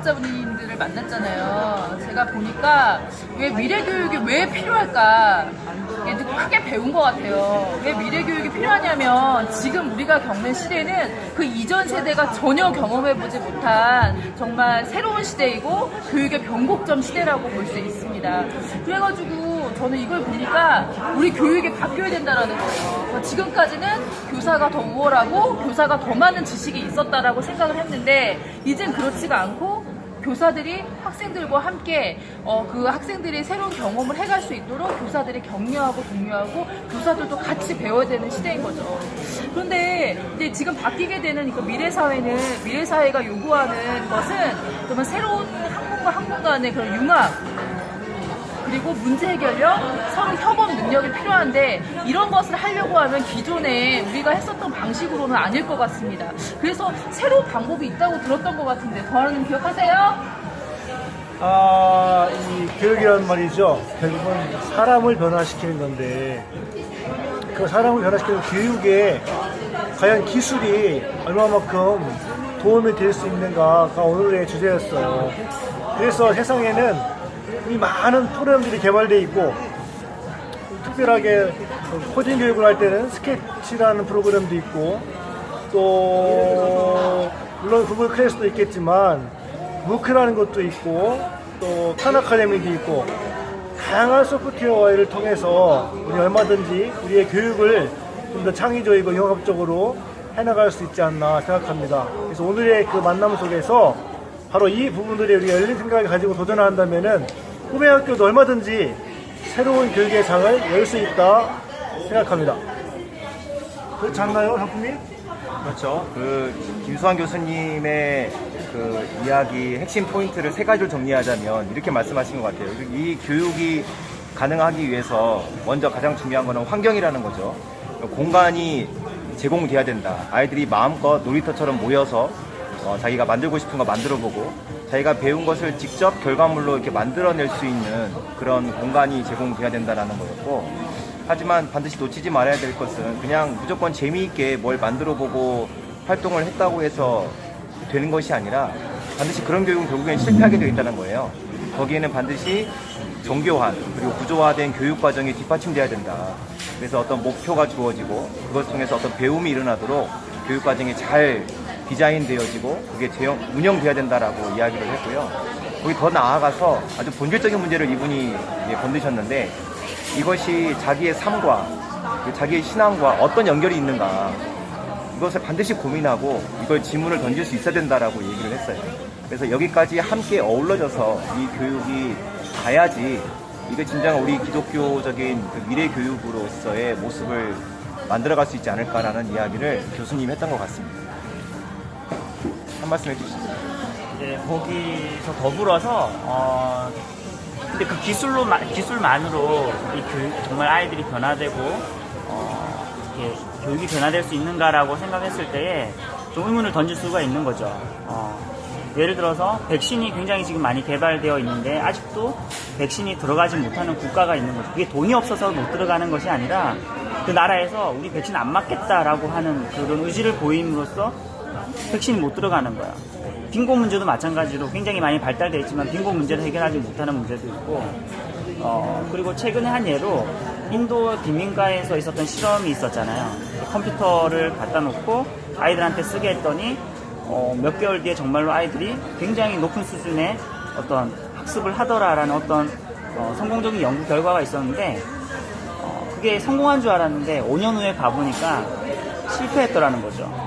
교육자분들을 만났잖아요. 제가 보니까 왜 미래교육이 왜 필요할까 크게 배운 것 같아요. 왜 미래교육이 필요하냐면 지금 우리가 겪는 시대는 그 이전 세대가 전혀 경험해보지 못한 정말 새로운 시대이고 교육의 변곡점 시대라고 볼 수 있습니다. 그래가지고 저는 이걸 보니까 우리 교육이 바뀌어야 된다는 거예요. 지금까지는 교사가 더 우월하고 교사가 더 많은 지식이 있었다라고 생각을 했는데 이젠 그렇지가 않고 교사들이 학생들과 함께 그 학생들이 새로운 경험을 해갈 수 있도록 교사들이 격려하고 독려하고 교사들도 같이 배워야 되는 시대인 거죠. 그런데 이제 지금 바뀌게 되는 그 미래 사회가 요구하는 것은 정말 새로운 학문과 학문 간의 그런 융합 그리고 문제 해결력, 서로 협업 능력이 필요한데 이런 것을 하려고 하면 기존에 우리가 했었던 방식으로는 아닐 것 같습니다. 그래서 새로운 방법이 있다고 들었던 것 같은데 더하는 기억하세요? 이 교육이란 말이죠. 대부분 사람을 변화시키는 건데 그 사람을 변화시키는 교육에 과연 기술이 얼마만큼 도움이 될 수 있는가가 오늘의 주제였어요. 그래서 세상에는 이 많은 프로그램들이 개발되어 있고 특별하게 코딩 교육을 할 때는 스케치라는 프로그램도 있고 또 물론 구글 클래스도 있겠지만 무크라는 것도 있고 또 칸 아카데미도 있고 다양한 소프트웨어를 통해서 우리 얼마든지 우리의 교육을 좀 더 창의적이고 융합적으로 해나갈 수 있지 않나 생각합니다. 그래서 오늘의 그 만남 속에서 바로 이 부분들이 우리가 열린 생각을 가지고 도전을 한다면은 꿈의 학교도 얼마든지 새로운 교육의 장을 열 수 있다 생각합니다. 그렇지 않나요, 상품이? 그렇죠. 김수환 교수님의 이야기 핵심 포인트를 세 가지로 정리하자면 이렇게 말씀하신 것 같아요. 이 교육이 가능하기 위해서 먼저 가장 중요한 것은 환경이라는 거죠. 공간이 제공돼야 된다. 아이들이 마음껏 놀이터처럼 모여서 자기가 만들고 싶은 거 만들어보고 자기가 배운 것을 직접 결과물로 이렇게 만들어낼 수 있는 그런 공간이 제공돼야 된다는 거였고, 하지만 반드시 놓치지 말아야 될 것은 그냥 무조건 재미있게 뭘 만들어보고 활동을 했다고 해서 되는 것이 아니라 반드시 그런 교육은 결국엔 실패하게 되어 있다는 거예요. 거기에는 반드시 정교한 그리고 구조화된 교육 과정이 뒷받침돼야 된다. 그래서 어떤 목표가 주어지고 그것 통해서 어떤 배움이 일어나도록 교육 과정이 잘 디자인되어지고 그게 운영돼야 된다라고 이야기를 했고요. 거기 더 나아가서 아주 본질적인 문제를 이분이 건드셨는데 이것이 자기의 삶과 자기의 신앙과 어떤 연결이 있는가, 이것을 반드시 고민하고 이걸 질문을 던질 수 있어야 된다라고 얘기를 했어요. 그래서 여기까지 함께 어우러져서 이 교육이 가야지 이게 진정 우리 기독교적인 미래 교육으로서의 모습을 만들어갈 수 있지 않을까라는 이야기를 교수님이 했던 것 같습니다. 한 말씀 해주시죠. 네, 거기서 더불어서 근데 그 기술만으로 이 교육 정말 아이들이 변화되고 이렇게 교육이 변화될 수 있는가라고 생각했을 때에 좀 의문을 던질 수가 있는 거죠. 예를 들어서 백신이 굉장히 지금 많이 개발되어 있는데 아직도 백신이 들어가지 못하는 국가가 있는 거죠. 그게 돈이 없어서 못 들어가는 것이 아니라 그 나라에서 우리 백신 안 맞겠다라고 하는 그런 의지를 보임으로써 백신이 못 들어가는 거야. 빈곤 문제도 마찬가지로 굉장히 많이 발달되어 있지만 빈곤 문제를 해결하지 못하는 문제도 있고, 그리고 최근에 한 예로 인도 빈민가에서 있었던 실험이 있었잖아요. 컴퓨터를 갖다 놓고 아이들한테 쓰게 했더니 몇 개월 뒤에 정말로 아이들이 굉장히 높은 수준의 어떤 학습을 하더라라는 어떤 성공적인 연구 결과가 있었는데, 그게 성공한 줄 알았는데 5년 후에 가보니까 실패했더라는 거죠.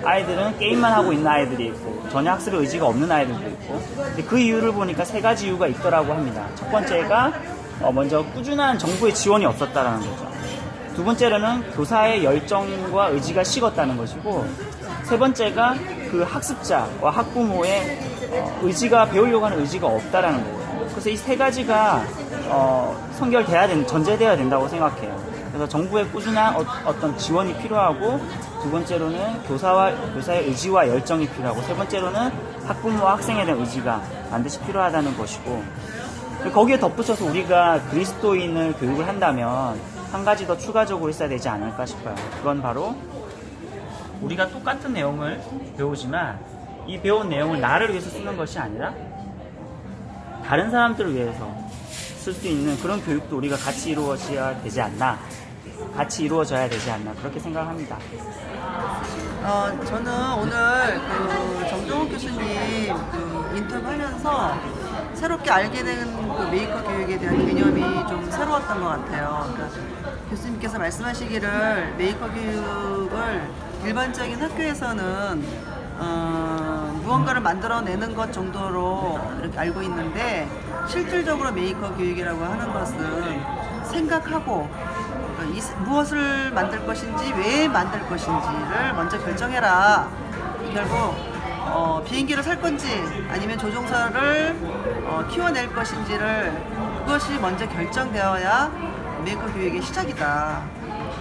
아이들은 게임만 하고 있는 아이들이 있고 전혀 학습의 의지가 없는 아이들도 있고, 근데 그 이유를 보니까 세 가지 이유가 있더라고 합니다. 첫 번째가 먼저 꾸준한 정부의 지원이 없었다라는 거죠. 두 번째로는 교사의 열정과 의지가 식었다는 것이고, 세 번째가 그 학습자와 학부모의 의지가, 배우려고 하는 의지가 없다라는 거예요. 그래서 이 세 가지가 전제돼야 된다고 생각해요. 그래서 정부의 꾸준한 어떤 지원이 필요하고, 두 번째로는 교사의 의지와 열정이 필요하고, 세 번째로는 학부모와 학생에 대한 의지가 반드시 필요하다는 것이고, 거기에 덧붙여서 우리가 그리스도인을 교육을 한다면 한 가지 더 추가적으로 있어야 되지 않을까 싶어요. 그건 바로 우리가 똑같은 내용을 배우지만 이 배운 내용을 나를 위해서 쓰는 것이 아니라 다른 사람들을 위해서 쓸 수 있는 그런 교육도 우리가 같이 이루어져야 되지 않나, 그렇게 생각합니다. 저는 오늘 그 정종욱 교수님 그 인터뷰하면서 새롭게 알게 된 그 메이커 교육에 대한 개념이 좀 새로웠던 것 같아요. 그러니까 교수님께서 말씀하시기를 메이커 교육을 일반적인 학교에서는 무언가를 만들어내는 것 정도로 이렇게 알고 있는데, 실질적으로 메이커 교육이라고 하는 것은 생각하고 무엇을 만들 것인지, 왜 만들 것인지를 먼저 결정해라. 결국 비행기를 살 건지 아니면 조종사를 키워낼 것인지를, 그것이 먼저 결정되어야 메이커 교육의 시작이다.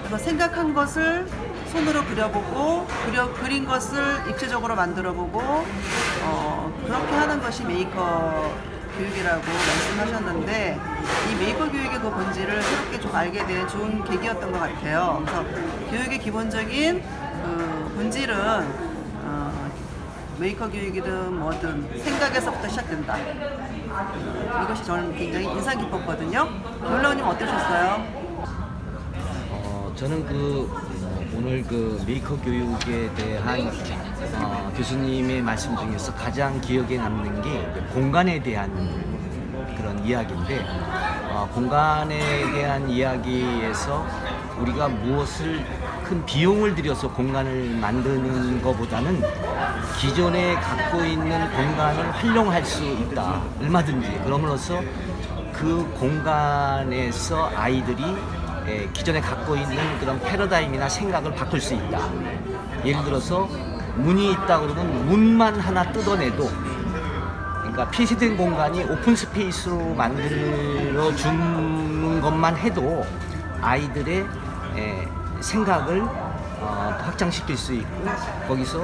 그래서 생각한 것을 손으로 그려보고, 그린 것을 입체적으로 만들어보고, 그렇게 하는 것이 메이커 교육이라고 말씀하셨는데, 이 메이커 교육의 그 본질을 새롭게 좀 알게 된 좋은 계기였던 것 같아요. 그래서 교육의 기본적인 그 본질은 메이커 교육이든 뭐든 생각에서부터 시작된다. 이것이 저는 굉장히 인상 깊었거든요. 놀라우님 어떠셨어요? 저는 오늘 그 메이커 교육에 대한 교수님의 말씀 중에서 가장 기억에 남는 게 공간에 대한 그런 이야기인데, 공간에 대한 이야기에서 우리가 무엇을 큰 비용을 들여서 공간을 만드는 것보다는 기존에 갖고 있는 공간을 활용할 수 있다. 얼마든지. 그럼으로써 그 공간에서 아이들이 기존에 갖고 있는 그런 패러다임이나 생각을 바꿀 수 있다. 예를 들어서 문이 있다 그러면 문만 하나 뜯어내도, 그러니까 폐쇄된 공간이 오픈 스페이스로 만들어 주는 것만 해도 아이들의 생각을 확장시킬 수 있고, 거기서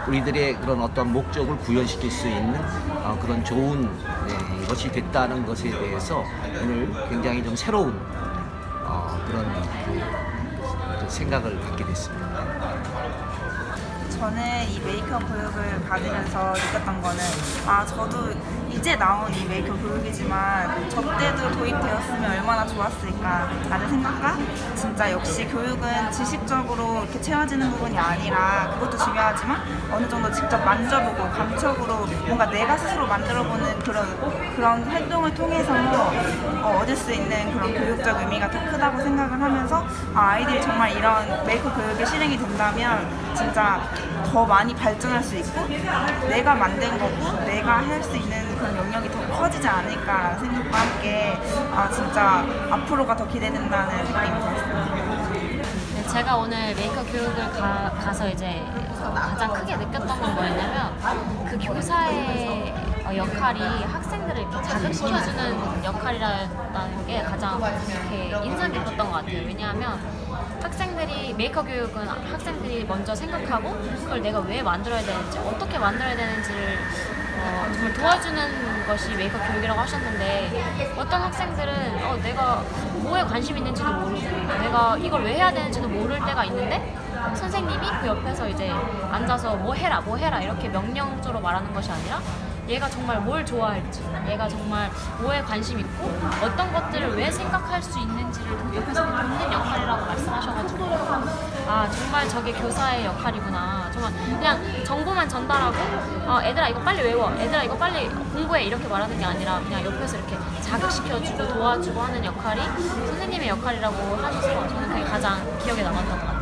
우리들의 그런 어떤 목적을 구현시킬 수 있는 그런 좋은 것이 됐다는 것에 대해서 오늘 굉장히 좀 새로운 그런 생각을 갖게 됐습니다. 저는 이 메이커 교육을 받으면서 느꼈던 거는, 저도 이제 나온 이 메이커 교육이지만 저 때도 도입되었으면 얼마나 좋았을까 라는 생각과, 진짜 역시 교육은 지식적으로 이렇게 채워지는 부분이 아니라, 그것도 중요하지만 어느 정도 직접 만져보고 감촉으로 뭔가 내가 스스로 만들어보는 그런 활동을 통해서 얻을 수 있는 그런 교육적 의미가 더 크다고 생각을 하면서, 아이들이 정말 이런 메이커 교육이 실행이 된다면 진짜 더 많이 발전할 수 있고, 내가 만든 거고 내가 할 수 있는 그런 영역이 더 커지지 않을까라는 생각과 함께 진짜 앞으로가 더 기대된다는 느낌이 들었습니다. 제가 오늘 메이커 교육을 가서 이제 가장 크게 느꼈던 건 뭐였냐면, 그 교사의 역할이 학생들을 이렇게 자극시켜주는 역할이라는 게 가장 이렇게 인상 깊었던 것 같아요. 왜냐하면 학생들이, 메이커 교육은 학생들이 먼저 생각하고 그걸 내가 왜 만들어야 되는지, 어떻게 만들어야 되는지를 정말 도와주는 것이 메이커 교육이라고 하셨는데, 어떤 학생들은 내가 뭐에 관심 있는지도 모르고 내가 이걸 왜 해야 되는지도 모를 때가 있는데, 선생님이 그 옆에서 이제 앉아서 뭐 해라 이렇게 명령적으로 말하는 것이 아니라, 얘가 정말 뭘 좋아할지, 얘가 정말 뭐에 관심 있고 어떤 것들을 왜 생각할 수 있는지를 옆에서 돕는 역할이라고 말씀하셔가지고, 정말 저게 교사의 역할이구나. 정말 그냥 정보만 전달하고 애들아 이거 빨리 외워, 애들아 이거 빨리 공부해 이렇게 말하는 게 아니라, 그냥 옆에서 이렇게 자극시켜주고 도와주고 하는 역할이 선생님의 역할이라고 하셔서 저는 그게 가장 기억에 남았던 것 같아요.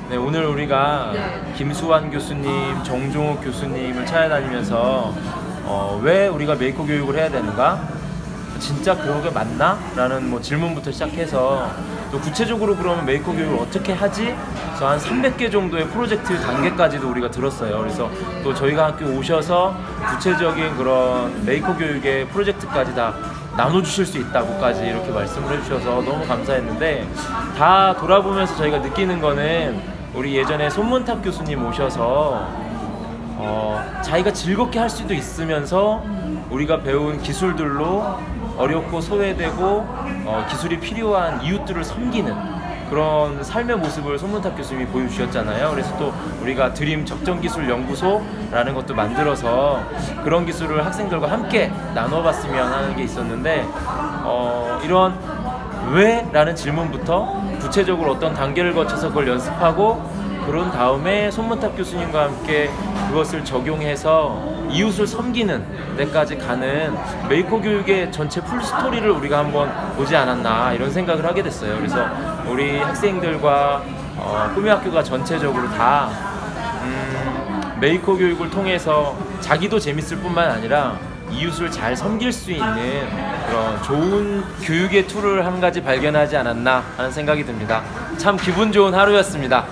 네, 오늘 우리가 김수환 교수님, 정종욱 교수님을 찾아다니면서 왜 우리가 메이커 교육을 해야 되는가? 진짜 그러게 맞나? 라는 질문부터 시작해서, 또 구체적으로 그러면 메이커 교육을 어떻게 하지? 그래서 한 300개 정도의 프로젝트 단계까지도 우리가 들었어요. 그래서 또 저희가 학교 오셔서 구체적인 그런 메이커 교육의 프로젝트까지 다 나눠주실 수 있다고까지 이렇게 말씀을 해주셔서 너무 감사했는데, 다 돌아보면서 저희가 느끼는 거는, 우리 예전에 손문탁 교수님 오셔서 자기가 즐겁게 할 수도 있으면서 우리가 배운 기술들로 어렵고 소외되고 기술이 필요한 이웃들을 섬기는 그런 삶의 모습을 손문탁 교수님이 보여주셨잖아요. 그래서 또 우리가 드림 적정기술연구소라는 것도 만들어서 그런 기술을 학생들과 함께 나눠봤으면 하는 게 있었는데 이런 왜? 라는 질문부터 구체적으로 어떤 단계를 거쳐서 그걸 연습하고 그런 다음에 손문탁 교수님과 함께 그것을 적용해서 이웃을 섬기는 데까지 가는 메이커 교육의 전체 풀스토리를 우리가 한번 보지 않았나 이런 생각을 하게 됐어요. 그래서 우리 학생들과 꿈의 학교가 전체적으로 다 메이커 교육을 통해서 자기도 재밌을 뿐만 아니라 이웃을 잘 섬길 수 있는 그런 좋은 교육의 툴을 한 가지 발견하지 않았나 하는 생각이 듭니다. 참 기분 좋은 하루였습니다.